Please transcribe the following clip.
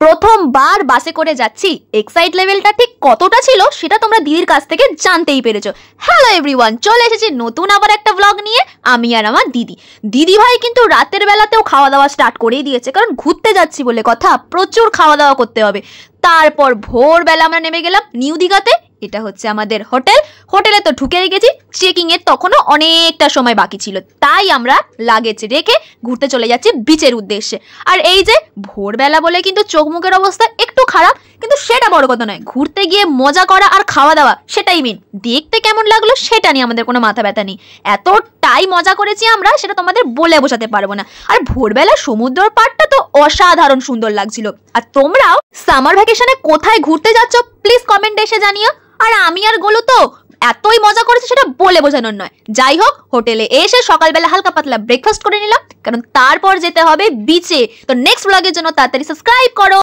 প্রথমবার বাসে করে যাচ্ছি, এক্সাইট লেভেলটা ঠিক কতটা ছিল সেটা তোমরা দিদির কাছ থেকে জানতেই পেরেছো। হ্যালো এভরিওয়ান, চলে এসেছি নতুন আবার একটা ব্লগ নিয়ে, আমি আর আমার দিদি ভাই কিন্তু রাতের বেলাতেও খাওয়া দাওয়া স্টার্ট করেই দিয়েছে, কারণ ঘুরতে যাচ্ছি বলে কথা, প্রচুর খাওয়া দাওয়া করতে হবে। তারপর ভোরবেলা আমরা নেমে গেলাম নিউ দীঘাতে। এটা হচ্ছে আমাদের হোটেলে তো ঢুকে গেছি, চেকিং এর তখনও অনেকটা সময় বাকি ছিল, তাই আমরা লাগেজ রেখে ঘুরতে চলে যাচ্ছি বিচের উদ্দেশ্যে। আর এই যে ভোরবেলা বলে কিন্তু চোখ মুখের অবস্থা একটু খারাপ, কিন্তু সেটা বড় কথা নয়, ঘুরতে গিয়ে মজা করা আর খাওয়া দাওয়া সেটাই মেন। দেখতে কেমন লাগলো সেটা নিয়ে আমাদের কোনো মাথা ব্যথা নেই, এতটাই মজা করেছি আমরা, সেটা তোমাদের বলে বোঝাতে পারবো না। আর ভোরবেলা সমুদ্রের পাড়টা তো অসাধারণ সুন্দর লাগছিল। আর তোমরাও সামার ভ্যাকেশনে কোথায় ঘুরতে যাচ্ছ প্লিজ কমেন্টে এসে জানিও। আর আমি আর গোলু তো এতই মজা করেছি সেটা বলে বোঝানোর নয়। যাই হোক, হোটেলে এসে সকালবেলা হালকা পাতলা ব্রেকফাস্ট করে নিলাম, কারণ তারপর যেতে হবে বিচে। তো নেক্সট ব্লগের জন্য তাড়াতাড়ি সাবস্ক্রাইব করো।